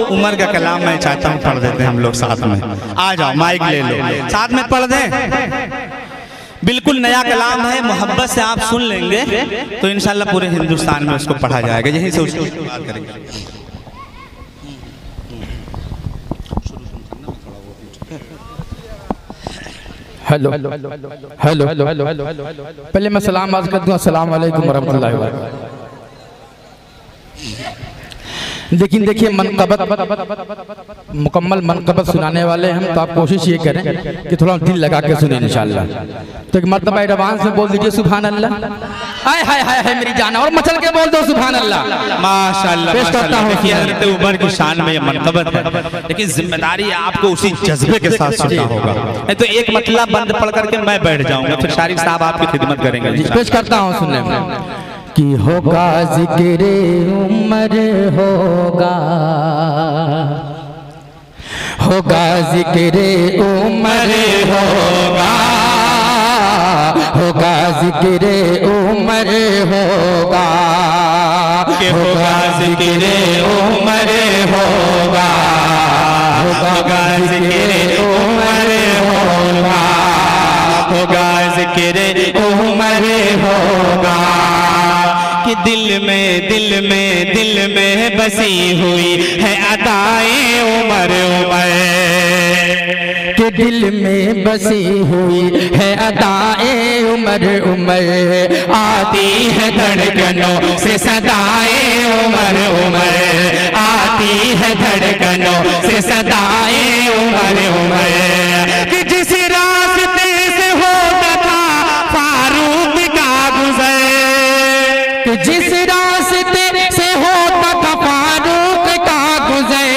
उमर का कलाम मैं चाहता हूँ पढ़ देते हैं हम लोग साथ में। आ जाओ माइक ले लो, साथ में पढ़ दें। बिल्कुल नया कलाम है, मोहब्बत से आप सुन लेंगे तो इंशाल्लाह पूरे हिंदुस्तान में उसको पढ़ा जाएगा। यहीं से उसको शुरुआत करेंगे। हेलो हेलो हेलो हेलो, पहले मैं सलाम अर्ज कर दूं, अस्सलाम वालेकुम वरहमतुल्लाहि वबरकातुहू। लेकिन देखिए मनक़बत मुकम्मल मनक़बत सुनाने वाले हम, तो आप कोशिश ये करें कि थोड़ा दिल लगा के सुने इंशाल्लाह। तो एक मर्तबा एडवांस में बोल दीजिए सुभान अल्लाह। हाय हाय हाय हाय मेरी जान, और मचल के बोल दो सुभान अल्लाह। माशाअल्लाह पेश करता हूं। हज़रत उमर की शान में ये मनक़बत है, लेकिन जिम्मेदारी आपको उसी जज्बे के साथ सुनना होगा। नहीं तो एक मतलब बंद पढ़ करके मैं बैठ जाऊंगा, फिर शारिक साहब आपकी खिदमत करेंगे। पेश करता हूँ सुनने में कि होगा ज़िक्र उमर होगा ज़िक्र उमर होगा ज़िक्र उमर होगा ज़िक्र उमर होगा ज़िक्र उमर होगा ज़िक्र उमर होगा कि दिल में बसी हुई है अदाएं उमर उमर, कि दिल में बसी हुई है अदाएं उमर उमर, आती है धड़कनों से सदाएं उमर उमर, आती है धड़कनों से सदाएं उमर उमर, कि जिस रास्ते से होता था फारूक का गुजर, कि जिस रास्ते से होता था फारूक का गुजर,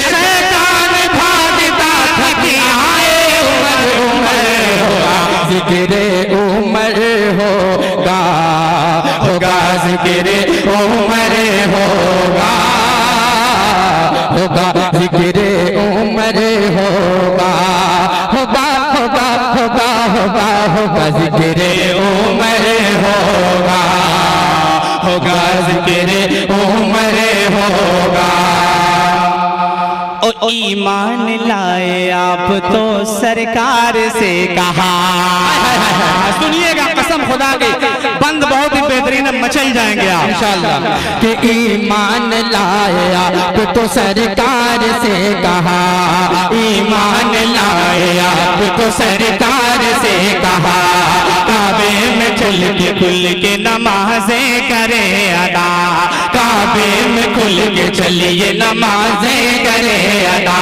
शैतान भागता था कि आए उमर उमर, ज़िक्र उमर होगा ज़िक्र उमर होगा ज़िक्र उमर होगा ज़िक्र उमर होगा ज़िक्र उमर होगा। ओ ईमान लाए आप तो सरकार से कहा, सुनिएगा कसम खुदा की, बंद बहुत ही बेहतरीन मचल जाएंगे आप इंशाअल्लाह। कि ईमान लाए आप तो सरकार से कहा, ईमान लाए आप तो सरकार से कहा, काबे में चल के खुल के नमाजें करें अदा, काबे में खुल के चलिए नमाजें करें अदा,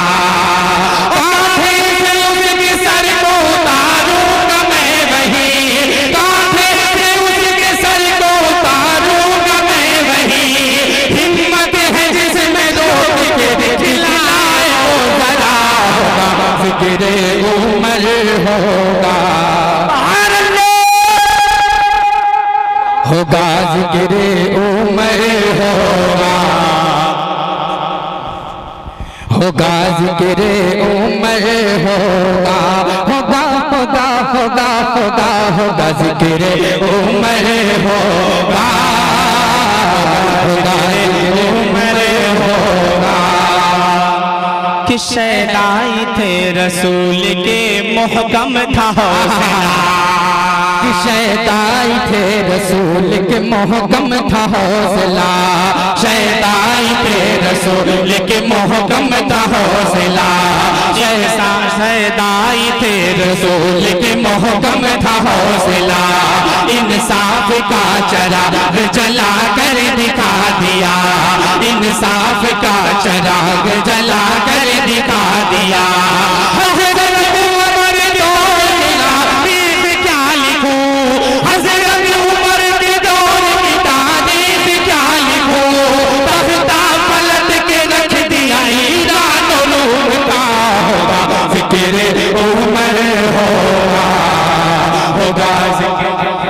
ज़िक्र उमर होगा ज़िक्र उमर होगा ज़िक्र उमर होगा ज़िक्र उमर होगा उमर होगा। कि शैदाई थे रसूल के मोहकम था हौसला, कि शैदाई थे रसूल के मोहकम था हौसला, शैदाई थे रसूल के मोहकम था हौसला, जैसा शैदाई थे रसूल के मोहकम था हौसला, इंसाफ का चराग जला कर दिखा दिया, इंसाफ का चराग जला कर दिखा दिया।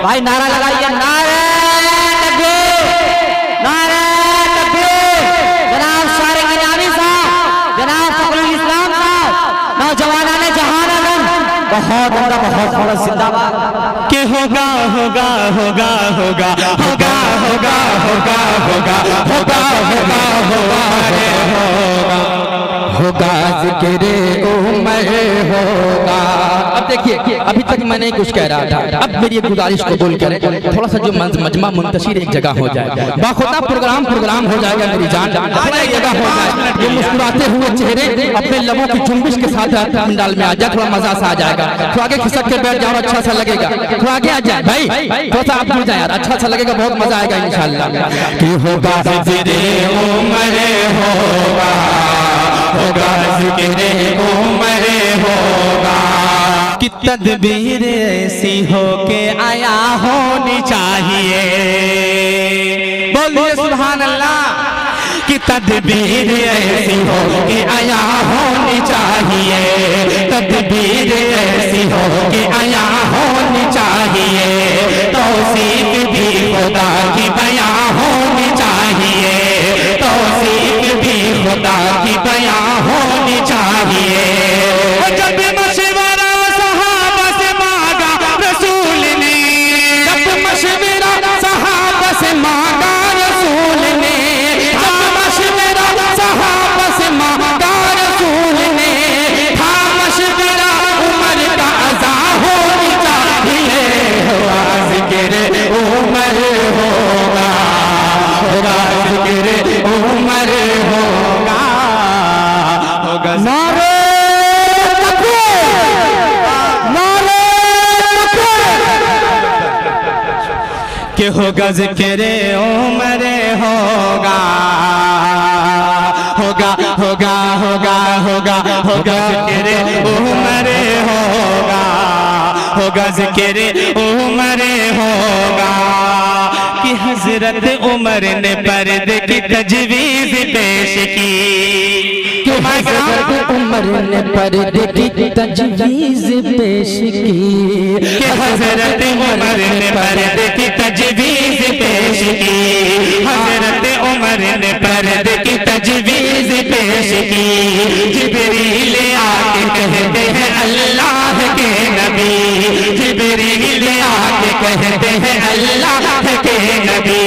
भाई नारा लगाइए, नारे तकबीर, नारे तकबीर। जनाब शारिक इनामी साहब, जनाब फखरुल इस्लाम साहब, नौजवानाने जहान आलम, बहुत बड़ा जिंदाबाद। के होगा होगा होगा होगा होगा होगा होगा होगा ज़िक्र उमर होगा। अब देखिए, अभी तक मैं नहीं कुछ कह रहा था, अब मेरी एक गुजारिश कबूल करें, थोड़ा सा जो मजमा मुंतशिर एक जगह हो जाए, बाखुदा प्रोग्राम हो जाएगा मेरी जान, थोड़ा एक जगह हो जाए, ये मुस्कुराते हुए चेहरे अपने लबों की जुम्बिश के साथ पंडाल में आ जाए, थोड़ा मजा सा आ जाएगा। थोड़ा आगे खिसक के बैठ जाओ, अच्छा सा लगेगा, थोड़ा आगे आ जाए भाई, थोड़ा सा आप जुड़ जाए यार, अच्छा सा लगेगा, बहुत मजा आएगा इंशाअल्लाह। कि होगा ज़िक्र उमर होगा, होगा ज़िक्र उमर होगा। कि तदबीर ऐसी हो के आया होनी चाहिए, बोलिए सुभान अल्लाह। कि तदबीर ऐसी हो के आया होनी चाहिए, तदबीर ऐसी हो के आया होनी चाहिए, तौसीफ भी खुदा की बयां होनी चाहिए, तौसीफ भी खुदा की बयां होनी चाहिए। जब मशवरा सहाबा से मांगा रसूल ने, जब मशवरा सहाबा से मांगा रसूल ने, जब मशवरा सहाबा से मांगा रसूल ने, था मशवरा उमर का अज़ा होनी चाहिए। होगा ज़िक्र उमर होगा, होगा ज़िक्र उमर होगा, होगा नारे कि होगा ज़िक्र उमर होगा, होगा होगा होगा होगा होगा ज़िक्र उमर होगा, होगा ज़िक्र उमर होगा। कि हज़रत उमर ने पर्दे की तजवीज़ पेश की, कि हज़रत उमर ने पर्दे की तजवीज़ पेश की, कि हज़रत उमर ने पर्दे की तजवीज़ पेश की, हज़रत उमर ने पर्दे की तजवीज़ पेश की। जिब्रील आके कहते हैं अल्लाह के नबी, जिब्रील आके कहते हैं अल्लाह के नबी,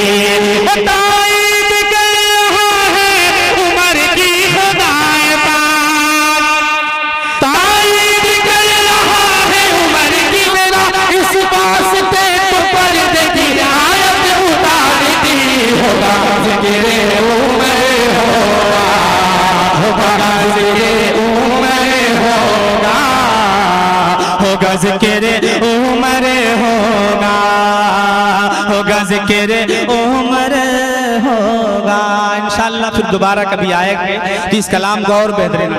ताईद कर रहा है उमर की खुदाए पाक, ताईद कर रहा है उमर की मेरा इस वास्ते तो पर्दे की आयत उतार दी। होगा ज़िक्र उमर होगा, होगा ज़िक्र उमर होगा, होगा ज़िक्र उमर होगा, होगा ज़िक्र उमर होगा। इंशाअल्लाह फिर दोबारा कभी आएंगे तो इस कलाम को और बेहतरीन